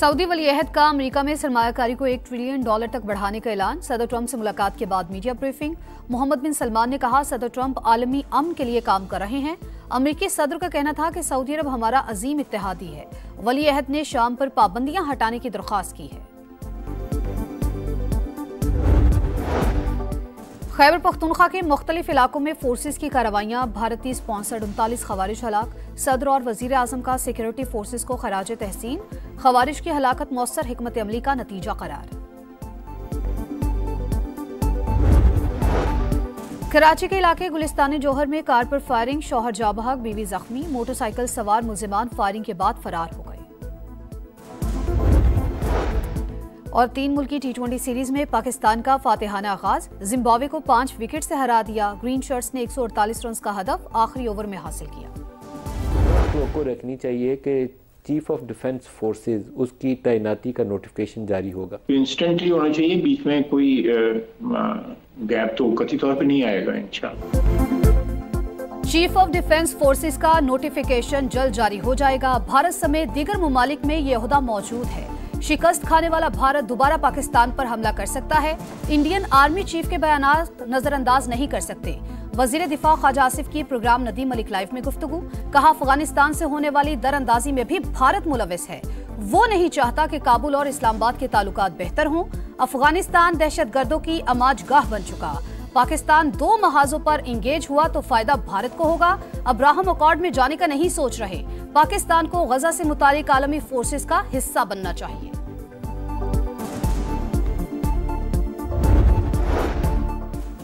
Saudi वलीअहद का America में सरमायाकारी को $1 ट्रिलियन तक बढ़ाने का ऐलान। सदर ट्रंप से मुलाकात के बाद मीडिया ब्रीफिंग। मोहम्मद बिन सलमान ने कहा, सदर ट्रंप आलमी अमन के लिए काम कर रहे हैं। अमेरिकी सदर का कहना था कि सऊदी अरब हमारा अजीम इत्तेहादी है। वलीअहद ने शाम पर पाबंदियां हटाने की दरख्वास्त की है। खैबर पख्तूनख्वा के मुख्तलिफ इलाकों में फोर्सेज की कार्रवाइयां। भारतीय स्पॉन्सर्ड 39 खवारिज हलाक। सदर और वजीर आजम का सिक्योरिटी फोर्सेज को खराज तहसीन। खवारिज की हलाकत मौसर हिकमत अमली का नतीजा करार। कराची के इलाके गुलिस्तान जोहर में कार पर फायरिंग। शौहर जाँ बहक, बीवी जख्मी। मोटरसाइकिल सवार मुलजिमान फायरिंग के बाद फरार हो गए। और 3 मुल्की T20 सीरीज में पाकिस्तान का फातिहाना आगाज। जिम्बाब्वे को 5 विकेट से हरा दिया। ग्रीन शर्ट्स ने 148 रन का हदफ आखिरी ओवर में हासिल किया। को रखनी चाहिए कि चीफ ऑफ डिफेंस फोर्सेज उसकी तैनाती का नोटिफिकेशन जारी होगा। इंस्टेंटली होना चाहिए, बीच में कोई गैप तो कथित तौर पे नहीं आएगा इंशाअल्लाह। चीफ ऑफ डिफेंस फोर्सेज का नोटिफिकेशन जल्द जारी हो जाएगा। भारत समेत दीगर ममालिक में यह ओहदा मौजूद है। शिकस्त खाने वाला भारत दोबारा पाकिस्तान पर हमला कर सकता है। इंडियन आर्मी चीफ के बयानात नजरअंदाज नहीं कर सकते। वजीर दिफा ख्वाजा आसिफ की प्रोग्राम नदीम मलिक लाइव में गुफ्तगू। कहा, अफगानिस्तान से होने वाली दरअंदाजी में भी भारत मुलविस है। वो नहीं चाहता कि काबुल और इस्लामाबाद के ताल्लुकात बेहतर हों। अफगानिस्तान दहशतगर्दों की अमाजगाह बन चुका। पाकिस्तान 2 महाजों पर इंगेज हुआ तो फायदा भारत को होगा। अब्राहम अकॉर्ड में जाने का नहीं सोच रहे। पाकिस्तान को गजा से मुतालिक आलमी फोर्सेस का हिस्सा बनना चाहिए।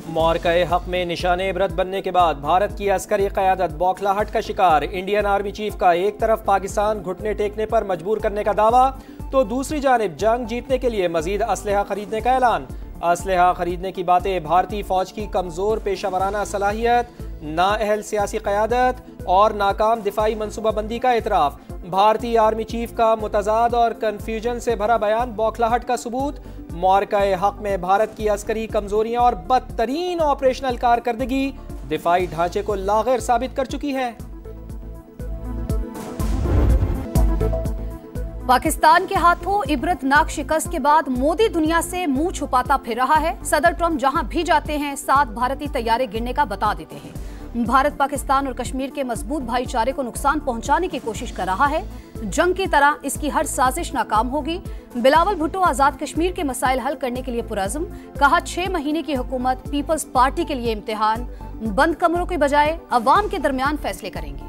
मौरक़े हक में निशाने इबरत बनने के बाद भारत की अस्करी क़यादत बौखलाहट का शिकार। इंडियन आर्मी चीफ का एक तरफ पाकिस्तान घुटने टेकने पर मजबूर करने का दावा तो दूसरी जानिब जंग जीतने के लिए मजीद असलहा खरीदने का ऐलान। असलहा खरीदने की बातें भारतीय फौज की कमजोर पेशावराना सलाहियत, नाअहल सियासी क़यादत और नाकाम दिफाई मनसूबाबंदी का एतराफ़। भारतीय आर्मी चीफ का मुतजाद और कन्फ्यूजन से भरा बयान बौखलाहट का सबूत। मौरक़े हक में भारत की अस्करी कमजोरियां और बदतरीन ऑपरेशनल कारकर्दगी दिफाई ढांचे को लागैर साबित कर चुकी है। पाकिस्तान के हाथों इबरतनाक शिकस्त के बाद मोदी दुनिया से मुंह छुपाता फिर रहा है। सदर ट्रंप जहां भी जाते हैं 7 भारतीय तैयारे गिरने का बता देते हैं। भारत पाकिस्तान और कश्मीर के मजबूत भाईचारे को नुकसान पहुंचाने की कोशिश कर रहा है। जंग की तरह इसकी हर साजिश नाकाम होगी। बिलावल भुट्टो आजाद कश्मीर के मसाइल हल करने के लिए पुरअज़्म। कहा, 6 महीने की हुकूमत पीपल्स पार्टी के लिए इम्तिहान। बंद कमरों के बजाय अवाम के दरमियान फैसले करेंगे।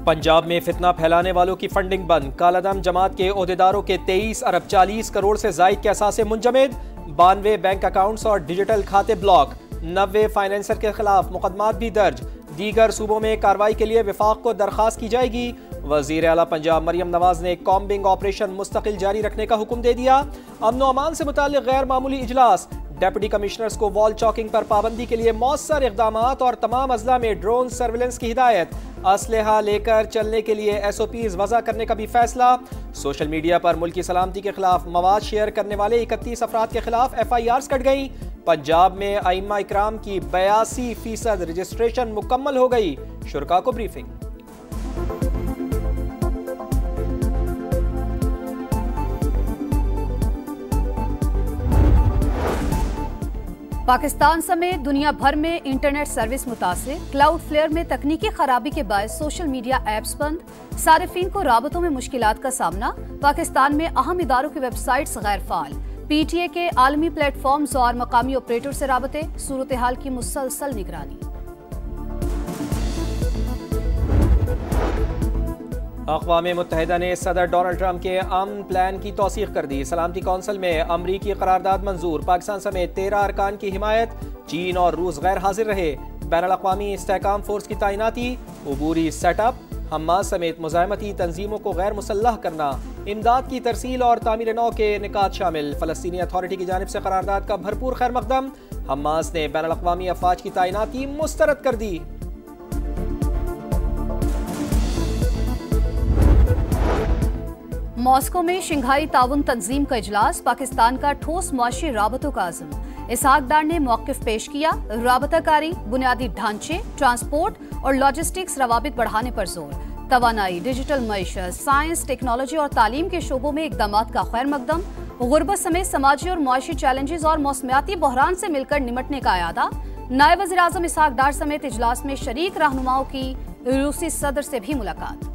पंजाब में फितना फैलाने वालों की फंडिंग बंद। कालादम जमात के ओहदेदारों के 23 अरब 40 करोड़ से जायद के असासे मुंजमद। 92 बैंक अकाउंट्स और डिजिटल खाते ब्लॉक। 90 फाइनेंसर के खिलाफ मुकदमात भी दर्ज। दीगर सूबों में कार्रवाई के लिए विफाक को दरखास्त की जाएगी। वजीर आला पंजाब मरियम नवाज ने कॉम्बिंग ऑपरेशन मुस्तकिल जारी रखने का हुक्म दे दिया। अमन अमान से मुताल्लिक गैर मामूली इजलास। डेप्यूटी कमिश्नर्स को वॉल चौकिंग पर पाबंदी के लिए मौसर इक़दामात और तमाम अजला में ड्रोन सर्विलेंस की हिदायत। असलहा लेकर चलने के लिए SOPs वज़ा करने का भी फैसला। सोशल मीडिया पर मुल्की सलामती के खिलाफ मवाद शेयर करने वाले 31 अफराद के खिलाफ FIRs कट गई। पंजाब में आइम्मा इकराम की 82% रजिस्ट्रेशन मुकम्मल हो गई। शुरका को ब्रीफिंग। पाकिस्तान समेत दुनिया भर में इंटरनेट सर्विस मुतासिर। क्लाउडफ्लेयर में तकनीकी खराबी के बायस सोशल मीडिया ऐप्स बंद। सारिफीन को राबतों में मुश्किलात का सामना। पाकिस्तान में अहम इदारों की वेबसाइट्स गैर फाल। PTA के आलमी प्लेटफॉर्म्स और मकामी ऑपरेटर से राबते। सूरत हाल की मुसलसल निगरानी। अक़वाम मुत्तहिदा ने सदर डोनाल्ड ट्रंप के अमन प्लान की तौसीक़ कर दी। सलामती कौंसिल में अमरीकी करारदाद मंजूर। पाकिस्तान समेत 13 अरकान की हिमायत। चीन और रूस गैर हाजिर रहे। बैनुल-अक़वामी इस्तेहकाम फोर्स की तैनाती। अबूरी सेटअप। हमास समेत मुज़ाहमती तंजीमों को गैर मुसल्लह करना। इमदाद की तरसील और तामीर नौ के निकात शामिल। फ़लस्तीनी अथॉरिटी की जानिब से करारदाद का भरपूर खैर मकदम। हमास ने बैनुल-अक़वामी अफ़वाज की तैनाती मुस्तरद कर दी। मॉस्को में शंघाई ताउन तंजीम का इजलास। पाकिस्तान का ठोस मुआशी राबतों का अज़्म। इसहाक डार ने मौक़िफ़ पेश किया। राबताकारी, बुनियादी ढांचे, ट्रांसपोर्ट और लॉजिस्टिक्स रवाबित बढ़ाने पर जोर। तवानाई, डिजिटल मईशत, साइंस, टेक्नोलॉजी और तालीम के शोबों में इक़दामात का खैर मकदम। गुर्बत समेत समाजी और मुआशी चैलेंजेस और मौसमियाती बहरान से मिलकर निमटने का इरादा। नायब वज़ीर-ए-आज़म इसहाक डार समेत इजलास में शरीक रहनुमाओं की रूसी सदर से भी मुलाकात।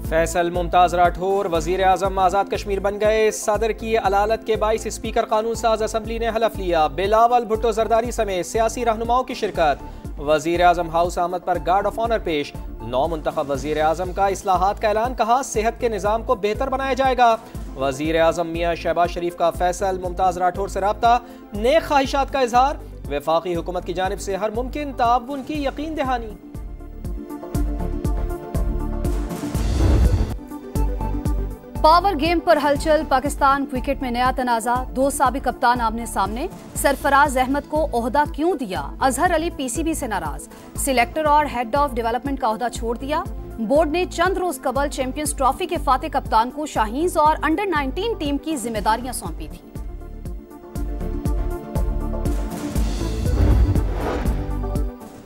फैसल मुमताज राठौर वज़ीर-ए-आज़म आज़ाद कश्मीर बन गए। सदर की अलालत के बाइस स्पीकर कानून साज असम्बली ने हलफ लिया। बिलावल भुट्टो जरदारी समेत सियासी रहनुमाओं की शिरकत। वज़ीर-ए-आज़म हाउस आमद पर गार्ड ऑफ ऑनर पेश। नौ मुंतखब वज़ीर-ए-आज़म का इस्लाहात का ऐलान, कहा सेहत के निज़ाम को बेहतर बनाया जाएगा। वज़ीर-ए-आज़म मियां शहबाज शरीफ का फैसल मुमताज राठौर से राब्ता, नेक ख्वाहिशात का इजहार। वफाकी हुकूमत की जानिब से हर मुमकिन ताउन की यकीन दहानी। पावर गेम पर हलचल, पाकिस्तान क्रिकेट में नया तनाज़ा। दो साबिक कप्तान आमने सामने। सरफराज अहमद को ओहदा क्यों दिया? अजहर अली पीसीबी से नाराज। सिलेक्टर और हेड ऑफ डेवलपमेंट का ओहदा छोड़ दिया। बोर्ड ने चंद रोज कबल चैंपियंस ट्रॉफी के फाते कप्तान को शाहीन्स और अंडर 19 टीम की जिम्मेदारियां सौंपी थी।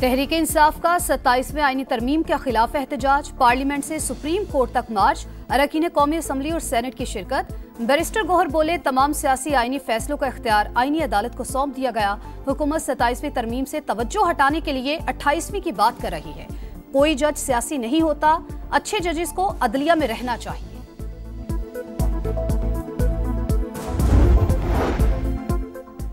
तहरीक इंसाफ का 27वें आईनी तरमीम के खिलाफ एहतजाज। पार्लियामेंट से सुप्रीम कोर्ट तक मार्च। अरकान कौमी असम्बली और सेनेट की शिरकत। बैरिस्टर गौहर बोले, तमाम सियासी आईनी फैसलों का इख्तियार आईनी अदालत को सौंप दिया गया। हुकूमत 27वीं तरमीम से तवज्जो हटाने के लिए 28वीं की बात कर रही है। कोई जज सियासी नहीं होता, अच्छे जजेस को अदलिया में रहना चाहिए।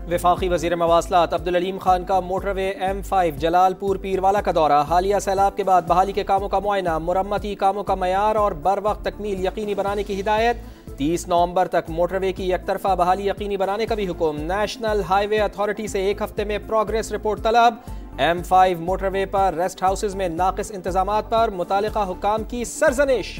वफाकी वज़ीर मवासलात अब्दुल अलीम खान का मोटरवे M5 जलालपुर पीरवाला का दौरा। हालिया सैलाब के बाद बहाली के कामों का मुआयना। मुरम्मती कामों का मयार और बर वक्त तकमील यकीनी बनाने की हिदायत। 30 नवंबर तक मोटरवे की एकतरफा बहाली यकीनी बनाने का भी हुक्म। नेशनल हाईवे अथॉरिटी से 1 हफ्ते में प्रोग्रेस रिपोर्ट तलब। M5 मोटरवे पर रेस्ट हाउसेज में नाकिस इंतजामात पर मुतालिका हुक्काम की सरजनिश।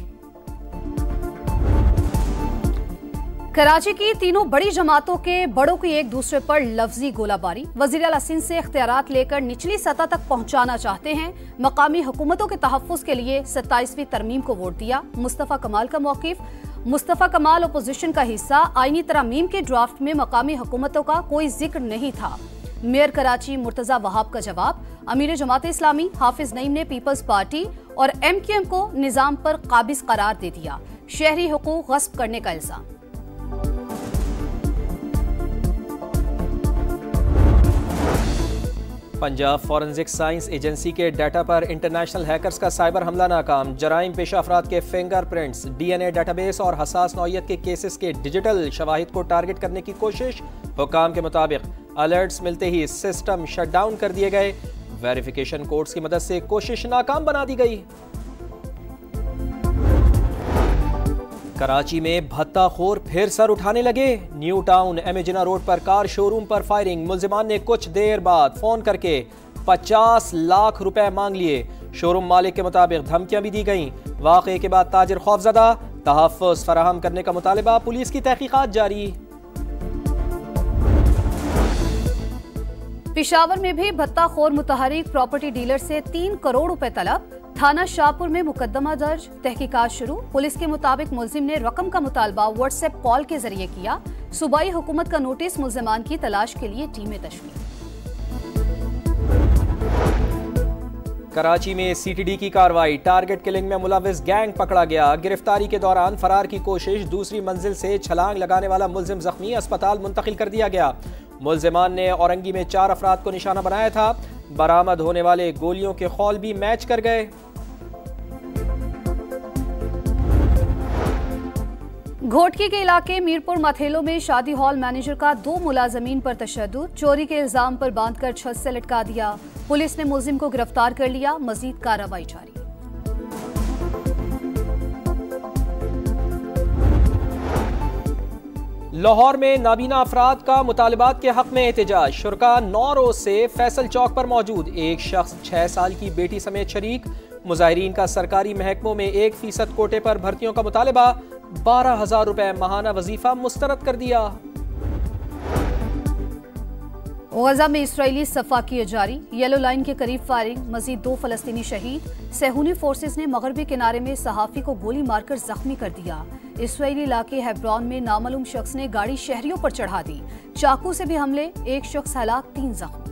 कराची की तीनों बड़ी जमातों के बड़ों की एक दूसरे पर लफ्जी गोलाबारी। वज़ीर आला सिंध से इख्तियारात लेकर निचली सतह तक पहुंचाना चाहते हैं। मकामी हुकूमतों के तहफ़्फ़ुज़ के लिए 27वीं तरमीम को वोट दिया। मुस्तफ़ा कमाल का मौक़िफ़। मुस्तफ़ा कमाल अपोजिशन का हिस्सा। आईनी तरमीम के ड्राफ्ट में मकामी हुकूमतों का कोई जिक्र नहीं था। मेयर कराची मुर्तज़ा वहाब का जवाब। अमीर जमात इस्लामी हाफिज नईम ने पीपल्स पार्टी और MQM को निज़ाम पर काबिज़ करार दे दिया। शहरी हुकूक गस्ब करने का इल्ज़ाम। पंजाब फॉरेंसिक साइंस एजेंसी के डाटा पर इंटरनेशनल हैकर्स का साइबर हमला नाकाम। जराइम पेशा अफराद के फिंगरप्रिंट्स, DNA डाटाबेस और हसास नौयत के केसेस के डिजिटल शवाहिद को टारगेट करने की कोशिश। हुकाम के मुताबिक अलर्ट्स मिलते ही सिस्टम शट डाउन कर दिए गए। वेरिफिकेशन कोड्स की मदद से कोशिश नाकाम बना दी गई। कराची में भत्ताखोर फिर सर उठाने लगे। न्यू टाउन एमेजिना रोड पर कार शोरूम पर फायरिंग। मुल्जिमान ने कुछ देर बाद फोन करके 50 लाख रुपए मांग लिए। शोरूम मालिक के मुताबिक धमकियां भी दी गईं। वाक़े के बाद ताजिर खौफजदा। तहफ़्फ़ुज़ फराहम करने का मुतालिबा। पुलिस की तहकीकात जारी। पेशावर में भी भत्ताखोर मुतहरिक प्रॉपर्टी डीलर से 3 करोड़ रुपए तलब। थाना शाहपुर में मुकदमा दर्ज, तहकीकात शुरू। पुलिस के मुताबिक मुल्जिम ने रकम का मुतालबा व्हाट्सएप कॉल के जरिए किया। सूबाई हुकूमत का नोटिस। मुल्जिमान की तलाश के लिए टीमें तश्कील। कराची में CTD की कार्रवाई। टारगेट किलिंग में मुलविस गैंग पकड़ा गया। गिरफ्तारी के दौरान फरार की कोशिश। दूसरी मंजिल से छलांग लगाने वाला मुल्जिम जख्मी, अस्पताल मुंतकिल कर दिया गया। मुल्जिमान ने औरंगी में 4 अफराद को निशाना बनाया था। बरामद होने वाले गोलियों के खौल भी मैच कर गए। घोटकी के इलाके मीरपुर मथेलो में शादी हॉल मैनेजर का 2 मुलाजमीन पर तशद्दुद। चोरी के इल्जाम पर बांधकर छत से लटका दिया। पुलिस ने मुल्जिम को गिरफ्तार कर लिया। मजीद कार्रवाई जारी। लाहौर में नाबीना अफराद का मुतालिबात के हक में एहतजाज। शुरका 9 रोज से फैसल चौक पर मौजूद। एक शख्स 6 साल की बेटी समेत शरीक। मुजाहिरीन का सरकारी महकमों में 1% कोटे पर भर्तियों का मुतालिबा। 12,000 रुपए माहाना वजीफा मुस्तरद कर दिया। गजा में इसराइली सफाकी जारी, येलो लाइन के करीब फायरिंग, मजीद 2 फलस्तीनी शहीद। सेहूनी फोर्सेस ने मगरबी किनारे में सहाफी को गोली मारकर जख्मी कर दिया। इसराइली इलाके हेब्रॉन में नामालूम शख्स ने गाड़ी शहरियों पर चढ़ा दी। चाकू से भी हमले, 1 शख्स हलाक, 3 जख्मी।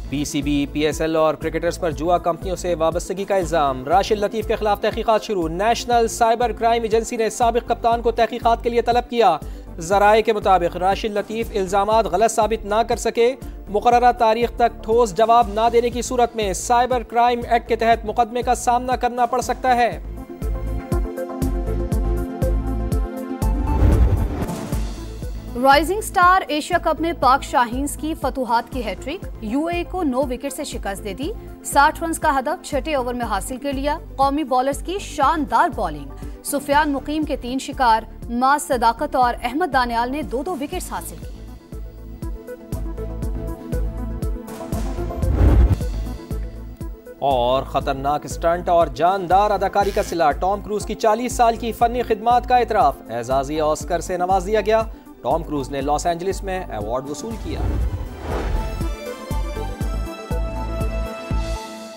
पीसीबी, पीएसएल और क्रिकेटर्स पर जुआ कंपनियों से वाबस्तगी का इल्जाम। राशिद लतीफ के खिलाफ तहकीकात शुरू। नेशनल साइबर क्राइम एजेंसी ने साबिक कप्तान को तहकीकात के लिए तलब किया। जराए के मुताबिक राशिद लतीफ इल्जामात गलत साबित ना कर सके, मुकर्ररा तारीख तक ठोस जवाब ना देने की सूरत में साइबर क्राइम एक्ट के तहत मुकदमे का सामना करना पड़ सकता है। राइजिंग स्टार एशिया कप में पाक शाहीन्स की फतुहात की हैट्रिक, यूएई को 9 विकेट से शिकस्त दे दी। 60 रन का हदफ 6 ओवर में हासिल कर लिया। कौमी बॉलर्स की शानदार बॉलिंग, सुफियान मुकीम के 3 शिकार, माज सदाकत और अहमद दानियाल ने 2-2 विकेट्स हासिल की। और खतरनाक स्टंट और जानदार अदाकारी का सिला, टॉम क्रूज की 40 साल की फनी खिदमात का एतराफ। एजाज़ी ऑस्कर से नवाज दिया गया। टॉम क्रूज ने लॉस एंजलिस में अवार्ड वसूल किया।